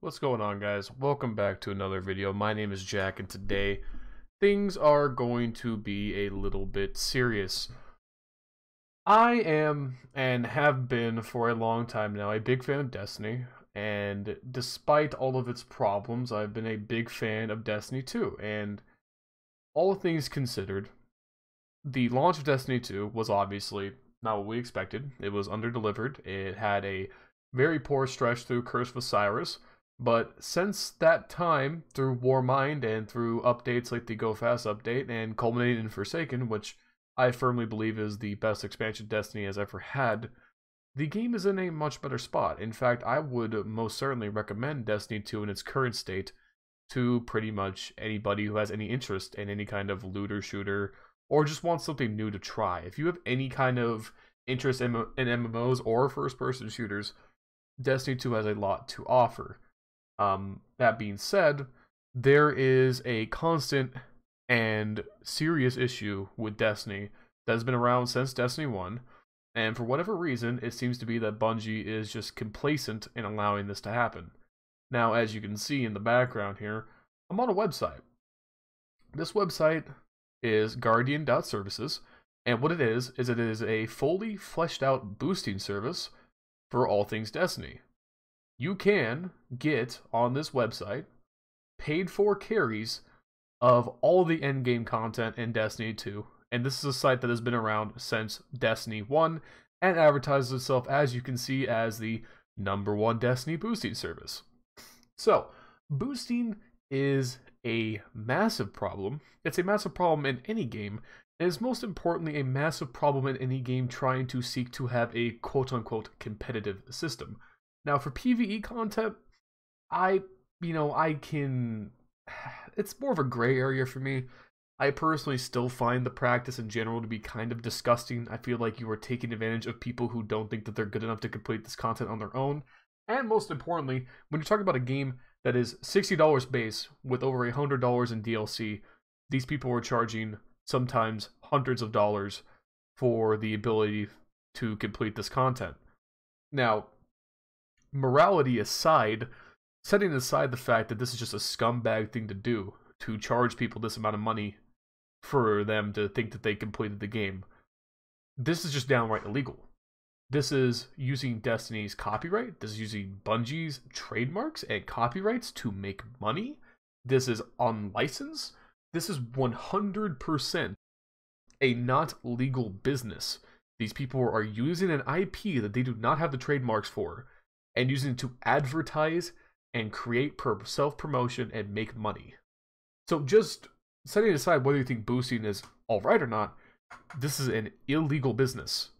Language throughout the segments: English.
What's going on, guys? Welcome back to another video. My name is Jack, and today things are going to be a little bit serious. I am, and have been for a long time now, a big fan of Destiny, and despite all of its problems, I've been a big fan of Destiny 2, and all things considered, the launch of Destiny 2 was obviously not what we expected. It was underdelivered. It had a very poor stretch through Curse of Osiris. But since that time, through Warmind and through updates like the Go Fast update and culminating in Forsaken, which I firmly believe is the best expansion Destiny has ever had, the game is in a much better spot. In fact, I would most certainly recommend Destiny 2 in its current state to pretty much anybody who has any interest in any kind of looter shooter or just wants something new to try. If you have any kind of interest in MMOs or first-person shooters, Destiny 2 has a lot to offer. That being said, there is a constant and serious issue with Destiny that has been around since Destiny 1, and for whatever reason, it seems to be that Bungie is just complacent in allowing this to happen. Now, as you can see in the background here, I'm on a website. This website is Guardian.services, and what it is it is a fully fleshed out boosting service for all things Destiny. You can get on this website paid for carries of all the endgame content in Destiny 2, and this is a site that has been around since Destiny 1 and advertises itself, as you can see, as the #1 Destiny boosting service. So, boosting is a massive problem. It's a massive problem in any game, and is most importantly a massive problem in any game trying to seek to have a quote-unquote competitive system. Now, for PvE content, it's more of a gray area for me. I personally still find the practice in general to be kind of disgusting. I feel like you are taking advantage of people who don't think that they're good enough to complete this content on their own. And most importantly, when you're talking about a game that is $60 base with over $100 in DLC, these people are charging sometimes hundreds of dollars for the ability to complete this content. Now, morality aside, setting aside the fact that this is just a scumbag thing to do, to charge people this amount of money for them to think that they completed the game, this is just downright illegal. This is using Destiny's copyright. This is using Bungie's trademarks and copyrights to make money. This is unlicensed. This is 100% a not legal business. These people are using an IP that they do not have the trademarks for and using it to advertise and create self-promotion and make money. So just setting aside whether you think boosting is alright or not, this is an illegal business.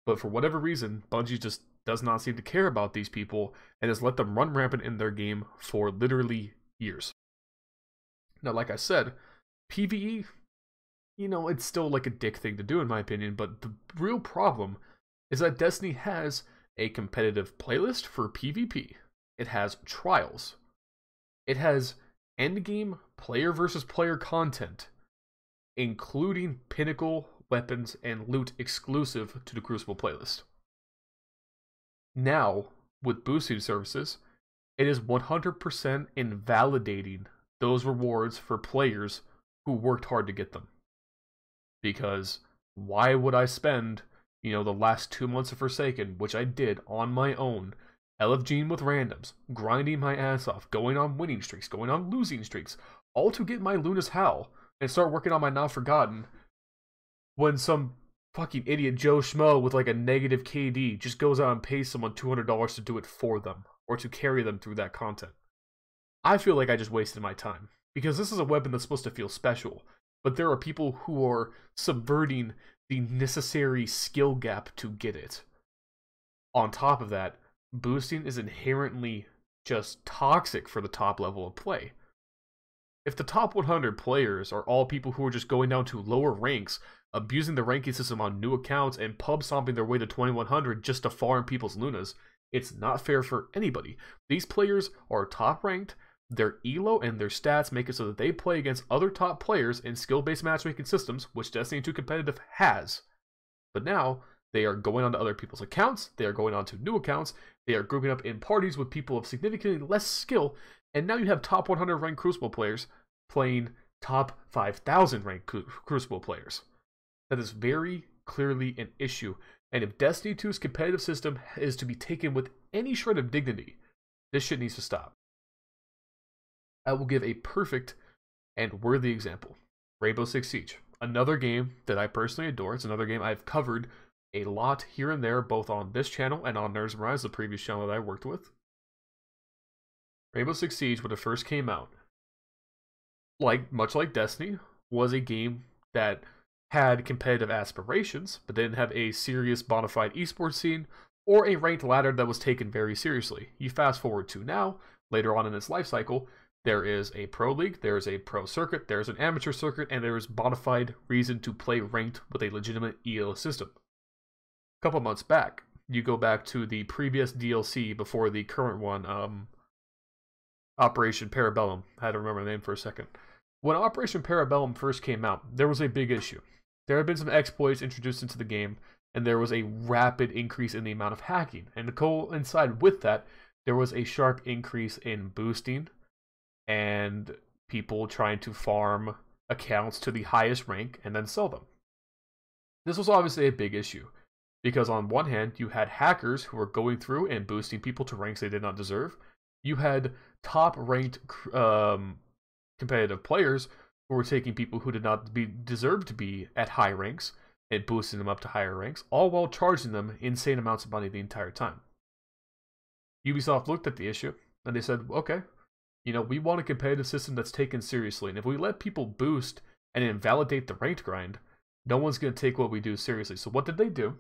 But for whatever reason, Bungie just does not seem to care about these people and has let them run rampant in their game for literally years. Now, like I said, PvE, it's still like a dick thing to do in my opinion, but the real problem is that Destiny has a competitive playlist for PvP. It has trials. It has endgame player versus player content, including pinnacle weapons and loot exclusive to the Crucible playlist. Now, with boosting services, it is 100% invalidating those rewards for players who worked hard to get them. Because why would I spend, the last 2 months of Forsaken, which I did on my own, LFGing with randoms, grinding my ass off, going on winning streaks, going on losing streaks, all to get my Luna's Howl and start working on my Now Forgotten, when some fucking idiot Joe Schmo with like a negative KD just goes out and pays someone $200 to do it for them, or to carry them through that content. I feel like I just wasted my time, because this is a weapon that's supposed to feel special, but there are people who are subverting the necessary skill gap to get it. On top of that, boosting is inherently just toxic for the top level of play. If the top 100 players are all people who are just going down to lower ranks, abusing the ranking system on new accounts, and pub stomping their way to 2100 just to farm people's Lunas, it's not fair for anybody. These players are top ranked, their elo and their stats make it so that they play against other top players in skill-based matchmaking systems, which Destiny 2 Competitive has. But now, they are going onto other people's accounts, they are going onto new accounts, They are grouping up in parties with people of significantly less skill, and now you have top 100 ranked Crucible players playing top 5,000 ranked Crucible players. That is very clearly an issue, and if Destiny 2's competitive system is to be taken with any shred of dignity, this shit needs to stop. I will give a perfect and worthy example. Rainbow Six Siege. Another game that I personally adore. It's another game I've covered a lot here and there, both on this channel and on Nerds Rise, the previous channel that I worked with. Rainbow Six Siege, when it first came out, much like Destiny, was a game that had competitive aspirations, but didn't have a serious bona fide esports scene or a ranked ladder that was taken very seriously. You fast forward to now, later on in its life cycle, there is a pro league, there is a pro circuit, there's an amateur circuit, and there is bona fide reason to play ranked with a legitimate ELO system. A couple months back, you go back to the previous DLC before the current one, Operation Parabellum. I had to remember the name for a second. When Operation Parabellum first came out, there was a big issue. There had been some exploits introduced into the game, and there was a rapid increase in the amount of hacking. And to coincide with that, there was a sharp increase in boosting and people trying to farm accounts to the highest rank and then sell them. This was obviously a big issue, because on one hand, you had hackers who were going through and boosting people to ranks they did not deserve. You had top-ranked competitive players who were taking people who did not deserve to be at high ranks and boosting them up to higher ranks, all while charging them insane amounts of money the entire time. Ubisoft looked at the issue, and they said, okay, we want a competitive system that's taken seriously, and if we let people boost and invalidate the ranked grind, no one's going to take what we do seriously. So what did they do?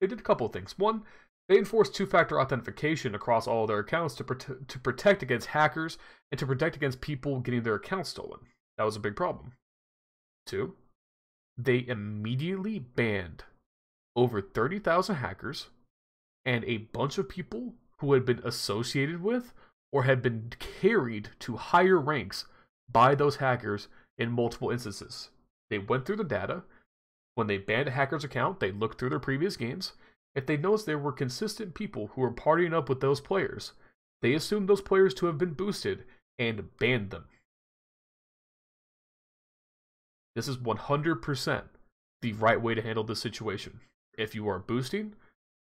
They did a couple of things. One, they enforced two-factor authentication across all of their accounts to protect against hackers and to protect against people getting their accounts stolen. That was a big problem. Two, they immediately banned over 30,000 hackers and a bunch of people who had been associated with or had been carried to higher ranks by those hackers in multiple instances. They went through the data. When they banned a hacker's account, they looked through their previous games. If they noticed there were consistent people who were partying up with those players, they assumed those players to have been boosted and banned them. This is 100% the right way to handle this situation. If you are boosting,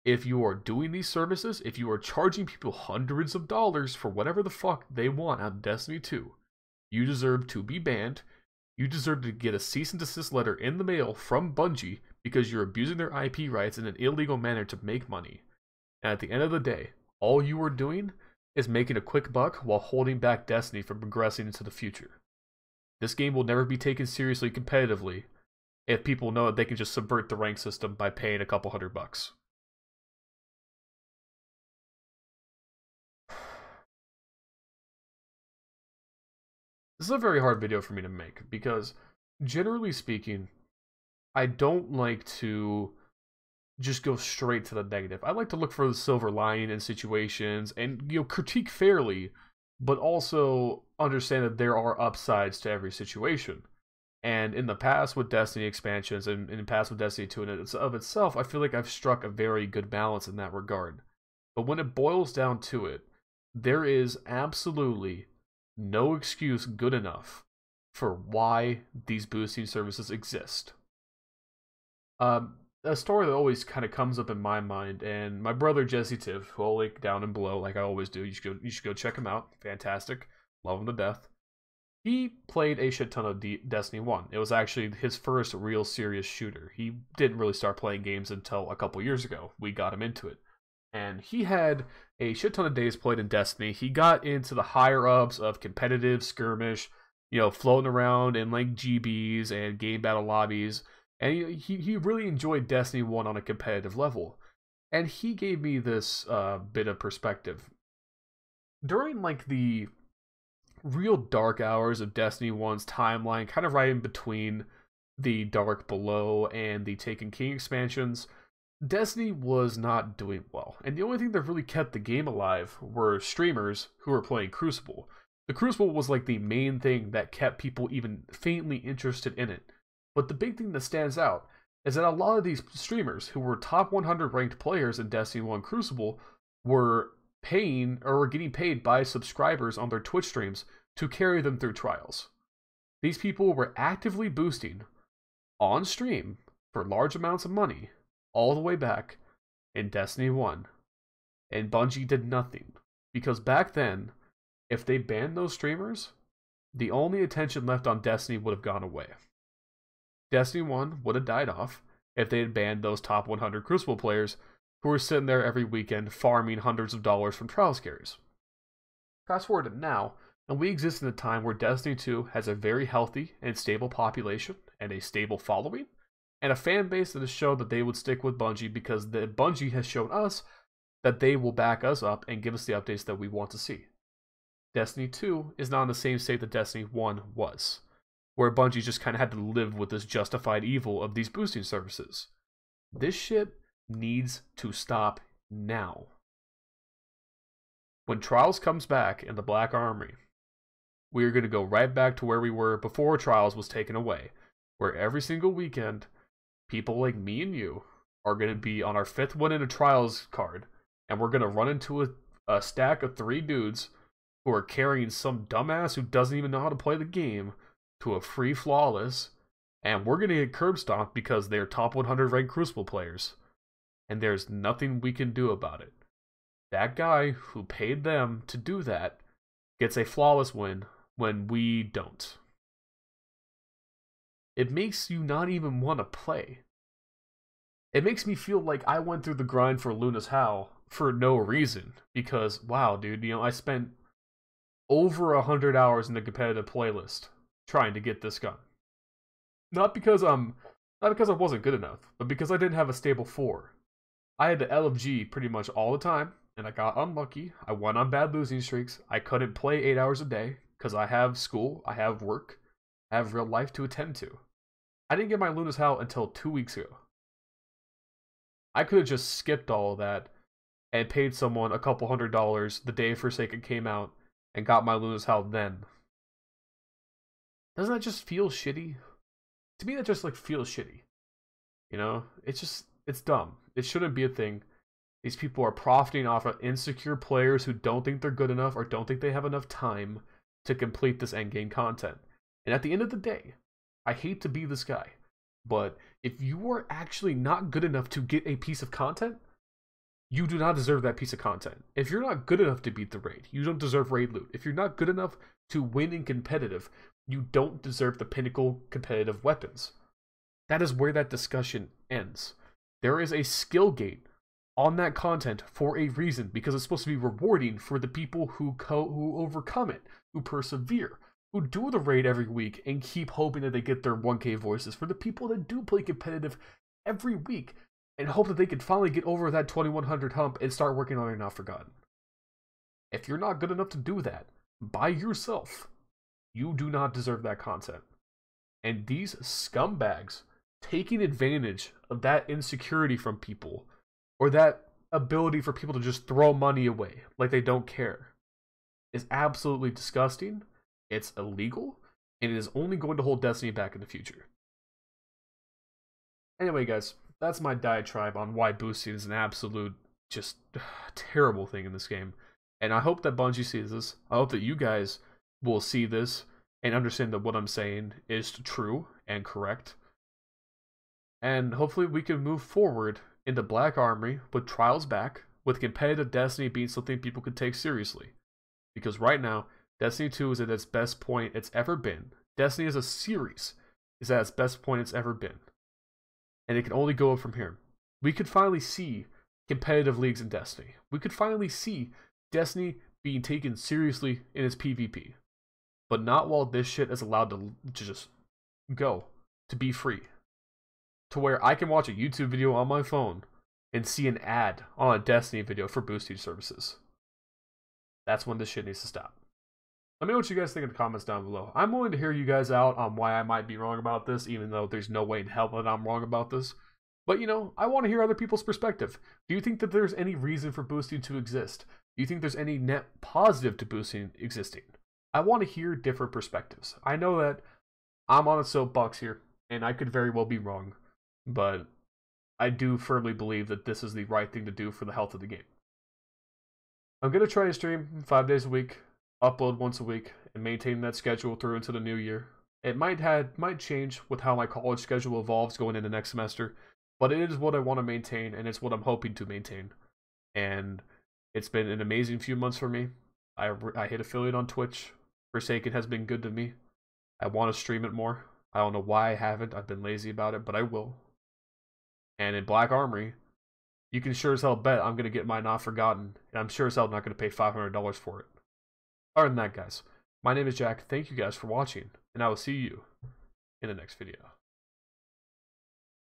if you are doing these services, if you are charging people hundreds of dollars for whatever the fuck they want out of Destiny 2, you deserve to be banned. You deserve to get a cease and desist letter in the mail from Bungie because you're abusing their IP rights in an illegal manner to make money. And at the end of the day, all you are doing is making a quick buck while holding back Destiny from progressing into the future. This game will never be taken seriously competitively if people know that they can just subvert the rank system by paying a couple $100. This is a very hard video for me to make because, generally speaking, I don't like to just go straight to the negative. I like to look for the silver lining in situations and, critique fairly, but also understand that there are upsides to every situation. And in the past with Destiny expansions and in the past with Destiny 2 and of itself, I feel like I've struck a very good balance in that regard. But when it boils down to it, there is absolutely no excuse good enough for why these boosting services exist. A story that always kind of comes up in my mind, and my brother JessTiv, who I'll link down and below like I always do, you should go check him out. Fantastic. Love him to death. He played a shit ton of Destiny 1. It was actually his first real serious shooter. He didn't really start playing games until a couple years ago. We got him into it. And he had a shit ton of days played in Destiny. He got into the higher ups of competitive skirmish, floating around in like GBs and game battle lobbies. And he really enjoyed Destiny 1 on a competitive level. And he gave me this bit of perspective. During like the real dark hours of Destiny 1's timeline, kind of right in between the Dark Below and the Taken King expansions, Destiny was not doing well, and the only thing that really kept the game alive were streamers who were playing Crucible. The Crucible was like the main thing that kept people even faintly interested in it. But the big thing that stands out is that a lot of these streamers who were top 100 ranked players in Destiny 1 Crucible were paying or were getting paid by subscribers on their Twitch streams to carry them through trials. These people were actively boosting on stream for large amounts of money all the way back in Destiny 1. And Bungie did nothing. Because back then, if they banned those streamers, the only attention left on Destiny would have gone away. Destiny 1 would have died off if they had banned those top 100 Crucible players who were sitting there every weekend farming hundreds of dollars from trials carries. Fast forward to now, and we exist in a time where Destiny 2 has a very healthy and stable population and a stable following, and a fan base that has shown that they would stick with Bungie because Bungie has shown us that they will back us up and give us the updates that we want to see. Destiny 2 is not in the same state that Destiny 1 was, where Bungie just kind of had to live with this justified evil of these boosting services. This shit needs to stop now. When Trials comes back in the Black Armory, we are going to go right back to where we were before Trials was taken away, where every single weekend, people like me and you are going to be on our 5th win in a Trials card, and we're going to run into a stack of 3 dudes who are carrying some dumbass who doesn't even know how to play the game to a free flawless, and we're going to get curb stomped because they're top 100 ranked Crucible players, and there's nothing we can do about it. That guy who paid them to do that gets a flawless win when we don't. It makes you not even want to play. It makes me feel like I went through the grind for Luna's Howl for no reason, because wow, dude, I spent over 100 hours in the competitive playlist trying to get this gun. Not because I wasn't good enough, but because I didn't have a stable 4. I had to LFG pretty much all the time, and I got unlucky. I went on bad losing streaks. I couldn't play 8 hours a day because I have school, I have work, I have real life to attend to. I didn't get my Luna's Howl until 2 weeks ago. I could have just skipped all of that and paid someone a couple $100 the day Forsaken came out and got my Luna's Howl then. Doesn't that just feel shitty? To me, that just feels shitty. It's dumb. It shouldn't be a thing. These people are profiting off of insecure players who don't think they're good enough or don't think they have enough time to complete this endgame content. And at the end of the day, I hate to be this guy, but if you are actually not good enough to get a piece of content, you do not deserve that piece of content. If you're not good enough to beat the raid, you don't deserve raid loot. If you're not good enough to win in competitive, you don't deserve the pinnacle competitive weapons. That is where that discussion ends. There is a skill gate on that content for a reason, because it's supposed to be rewarding for the people who overcome it, who persevere, who do the raid every week and keep hoping that they get their 1K voices, for the people that do play competitive every week and hope that they can finally get over that 2100 hump and start working on it Not Forgotten. If you're not good enough to do that by yourself, you do not deserve that content. And these scumbags taking advantage of that insecurity from people, or that ability for people to just throw money away like they don't care, is absolutely disgusting. It's illegal, and it is only going to hold Destiny back in the future. Anyway, guys, that's my diatribe on why boosting is an absolute just terrible thing in this game. And I hope that Bungie sees this. I hope that you guys will see this and understand that what I'm saying is true and correct. And hopefully we can move forward in the Black Armory with Trials back, with competitive Destiny being something people could take seriously. Because right now, Destiny 2 is at its best point it's ever been. Destiny as a series is at its best point it's ever been. And it can only go up from here. We could finally see competitive leagues in Destiny. We could finally see Destiny being taken seriously in its PvP. But not while this shit is allowed to just go, to be free. To where I can watch a YouTube video on my phone and see an ad on a Destiny video for boosting services. That's when this shit needs to stop. Let me know what you guys think in the comments down below. I'm willing to hear you guys out on why I might be wrong about this, even though there's no way in hell that I'm wrong about this. But, I want to hear other people's perspective. Do you think that there's any reason for boosting to exist? Do you think there's any net positive to boosting existing? I want to hear different perspectives. I know that I'm on a soapbox here, and I could very well be wrong, but I do firmly believe that this is the right thing to do for the health of the game. I'm gonna try to stream 5 days a week, upload once a week, and maintain that schedule through into the new year. It might change with how my college schedule evolves going into next semester, but it is what I want to maintain, and it's what I'm hoping to maintain. And it's been an amazing few months for me. I hit affiliate on Twitch. Forsaken has been good to me. I want to stream it more. I don't know why I haven't. I've been lazy about it, but I will. And in Black Armory, you can sure as hell bet I'm going to get my Not Forgotten, and I'm sure as hell not going to pay $500 for it. Other than that, guys, my name is Jack. Thank you guys for watching, and I will see you in the next video.